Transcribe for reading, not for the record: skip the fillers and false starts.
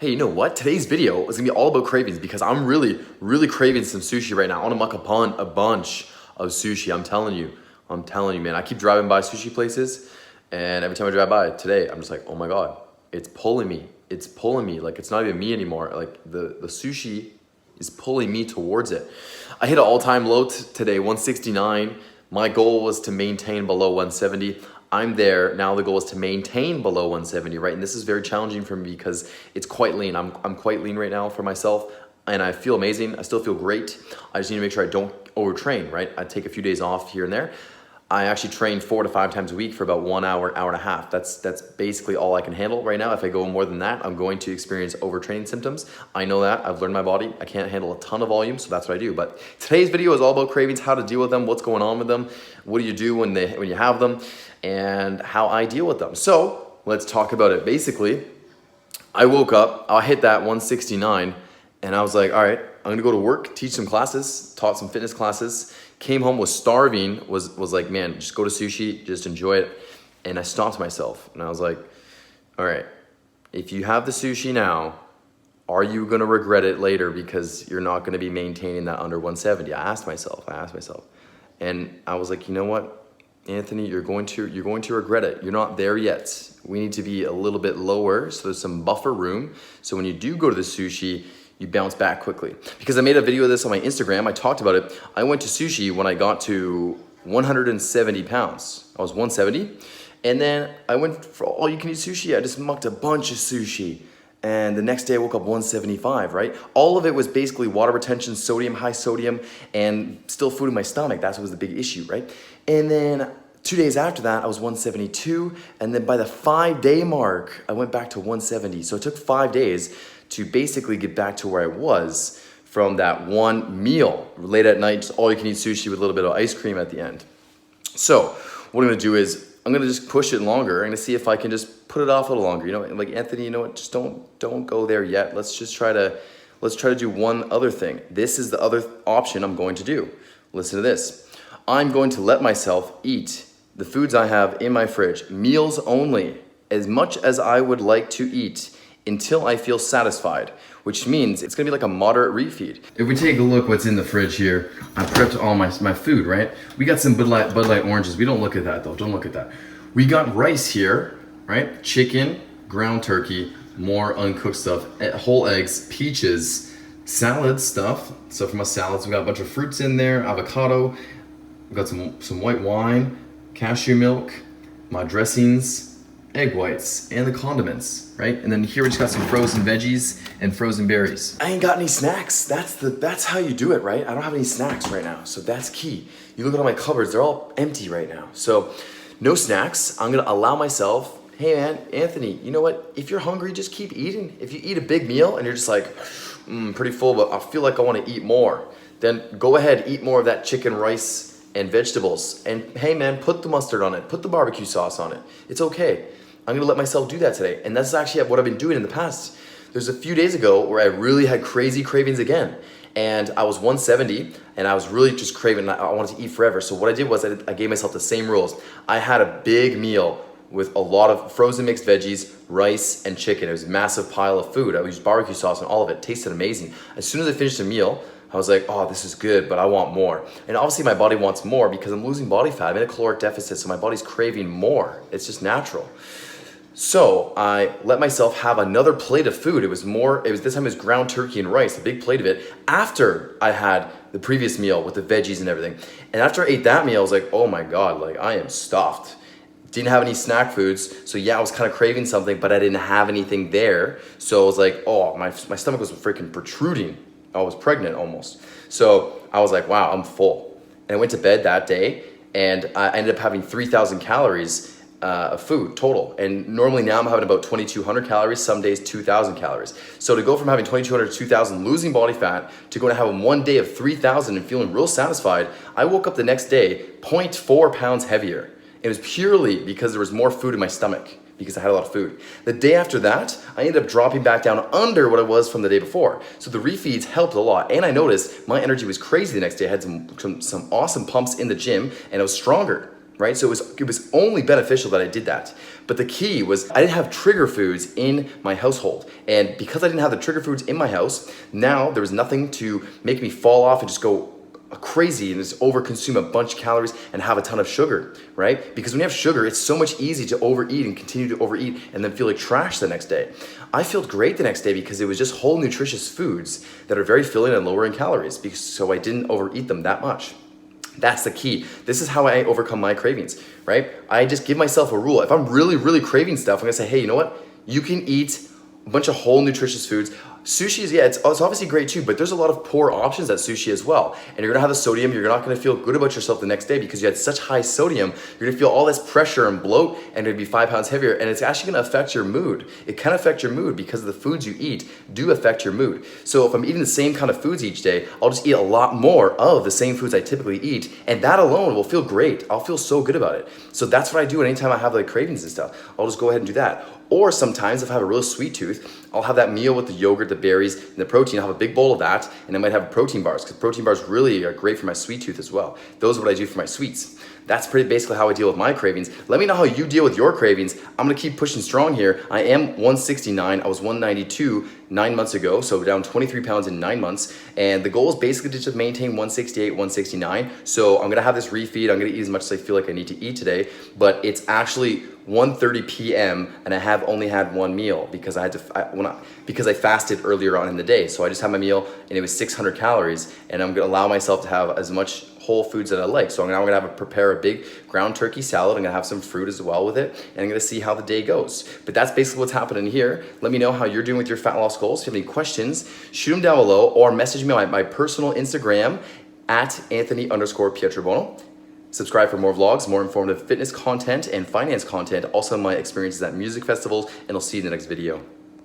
Hey, you know what? Today's video is gonna be all about cravings because I'm really craving some sushi right now. I wanna muck upon a bunch of sushi. I'm telling you, man. I keep driving by sushi places, and every time I drive by today, I'm just like, oh my God, it's pulling me. It's pulling me. Like, it's not even me anymore. Like, the sushi is pulling me towards it. I hit an all-time low today, 169. My goal was to maintain below 170. I'm there. Now the goal is to maintain below 170, right? And this is very challenging for me because it's quite lean. I'm quite lean right now for myself, and I feel amazing. I still feel great. I just need to make sure I don't overtrain, right? I take a few days off here and there. I actually train 4 to 5 times a week for about 1 hour, hour and a half. That's basically all I can handle right now. If I go more than that, I'm going to experience overtraining symptoms. I know that. I've learned my body. I can't handle a ton of volume, so that's what I do. But today's video is all about cravings, how to deal with them, what's going on with them, what do you do when you have them, and how I deal with them. So let's talk about it. Basically, I woke up, I hit that 169, and I was like, all right, I'm gonna go to work, teach some classes, taught some fitness classes, came home, was starving, was like, man, just go to sushi, just enjoy it. And I stopped myself and I was like, all right, if you have the sushi now, are you gonna regret it later because you're not gonna be maintaining that under 170? I asked myself. And I was like, you know what, Anthony, you're going to regret it. You're not there yet. We need to be a little bit lower so there's some buffer room. So when you do go to the sushi, you bounce back quickly. Because I made a video of this on my Instagram, I talked about it. I went to sushi when I got to 170 pounds. I was 170. And then I went for all you can eat sushi. I just mucked a bunch of sushi. And the next day I woke up 175, right? All of it was basically water retention, sodium, high sodium, and still food in my stomach. That was the big issue, right? And then 2 days after that, I was 172. And then by the 5-day mark, I went back to 170. So it took 5 days to basically get back to where I was from that one meal. Late at night, just all you can eat sushi with a little bit of ice cream at the end. So what I'm gonna do is, I'm gonna just push it longer. I'm gonna see if I can just put it off a little longer. You know, like, Anthony, you know what, just don't go there yet. Let's try to do one other thing. This is the other option I'm going to do. Listen to this. I'm going to let myself eat the foods I have in my fridge, meals only, as much as I would like to eat, until I feel satisfied, which means it's gonna be like a moderate refeed. If we take a look what's in the fridge here, I prepped all my food, right? We got some Bud Light oranges. We don't look at that though, don't look at that. We got rice here, right? Chicken, ground turkey, more uncooked stuff, whole eggs, peaches, salad stuff. So from my salads, we got a bunch of fruits in there, avocado, we got some white wine, cashew milk, my dressings, egg whites, and the condiments, right? And then here we just got some frozen veggies and frozen berries. I ain't got any snacks. That's how you do it, right? I don't have any snacks right now, so that's key. You look at all my cupboards, they're all empty right now. So no snacks. I'm gonna allow myself, hey man, Anthony, you know what? If you're hungry, just keep eating. If you eat a big meal and you're just like, pretty full, but I feel like I wanna eat more, then go ahead, eat more of that chicken, rice, and vegetables. And hey man, put the mustard on it, put the barbecue sauce on it. It's okay. I'm gonna let myself do that today. And that's actually what I've been doing in the past. There's a few days ago where I really had crazy cravings again. And I was 170 and I was really just craving, I wanted to eat forever. So what I did was I gave myself the same rules. I had a big meal with a lot of frozen mixed veggies, rice, and chicken. It was a massive pile of food. I used barbecue sauce and all of it. It tasted amazing. As soon as I finished the meal, I was like, oh, this is good, but I want more. And obviously my body wants more because I'm losing body fat. I'm in a caloric deficit, so my body's craving more. It's just natural. So I let myself have another plate of food. This time it was ground turkey and rice, a big plate of it, after I had the previous meal with the veggies and everything. And after I ate that meal, I was like, oh my God, like I am stuffed. Didn't have any snack foods. So yeah, I was kind of craving something, but I didn't have anything there. So I was like, oh, my stomach was freaking protruding. I was pregnant almost. So I was like, wow, I'm full. And I went to bed that day and I ended up having 3,000 calories of food total. And normally now I'm having about 2,200 calories, some days 2,000 calories. So to go from having 2,200 to 2,000, losing body fat, to going to having one day of 3,000 and feeling real satisfied, I woke up the next day 0.4 pounds heavier. It was purely because there was more food in my stomach, because I had a lot of food. The day after that, I ended up dropping back down under what I was from the day before. So the refeeds helped a lot. And I noticed my energy was crazy the next day. I had some awesome pumps in the gym and I was stronger, right? So it was only beneficial that I did that. But the key was I didn't have trigger foods in my household. And because I didn't have the trigger foods in my house, now there was nothing to make me fall off and just go crazy and just overconsume a bunch of calories and have a ton of sugar, right? Because when you have sugar, it's so much easier to overeat and continue to overeat and then feel like trash the next day. I felt great the next day because it was just whole nutritious foods that are very filling and lower in calories, so I didn't overeat them that much. That's the key. This is how I overcome my cravings, right? I just give myself a rule. If I'm really, really craving stuff, I'm gonna say, hey, you know what? You can eat a bunch of whole nutritious foods. Sushi is, yeah, it's obviously great too, but there's a lot of poor options at sushi as well. And you're gonna have the sodium, you're not gonna feel good about yourself the next day because you had such high sodium. You're gonna feel all this pressure and bloat and you're gonna be 5 pounds heavier, and it's actually gonna affect your mood. It can affect your mood because the foods you eat do affect your mood. So if I'm eating the same kind of foods each day, I'll just eat a lot more of the same foods I typically eat, and that alone will feel great. I'll feel so good about it. So that's what I do anytime I have like cravings and stuff. I'll just go ahead and do that. Or sometimes if I have a real sweet tooth, I'll have that meal with the yogurt, the berries, and the protein. I'll have a big bowl of that, and I might have protein bars, because protein bars really are great for my sweet tooth as well. Those are what I do for my sweets. That's pretty basically how I deal with my cravings. Let me know how you deal with your cravings. I'm gonna keep pushing strong here. I am 169, I was 192 9 months ago, so down 23 pounds in 9 months. And the goal is basically to just maintain 168, 169. So I'm gonna have this refeed. I'm gonna eat as much as I feel like I need to eat today, but it's actually 1:30 p.m. and I have only had one meal because because I fasted earlier on in the day. So I just had my meal and it was 600 calories, and I'm gonna allow myself to have as much whole foods that I like. So now I'm gonna prepare a big ground turkey salad. I'm gonna have some fruit as well with it, and I'm gonna see how the day goes. But that's basically what's happening here. Let me know how you're doing with your fat loss goals. If you have any questions, shoot them down below or message me on my personal Instagram at Anthony_Pietrobono. Subscribe for more vlogs, more informative fitness content and finance content, also my experiences at music festivals, and I'll see you in the next video.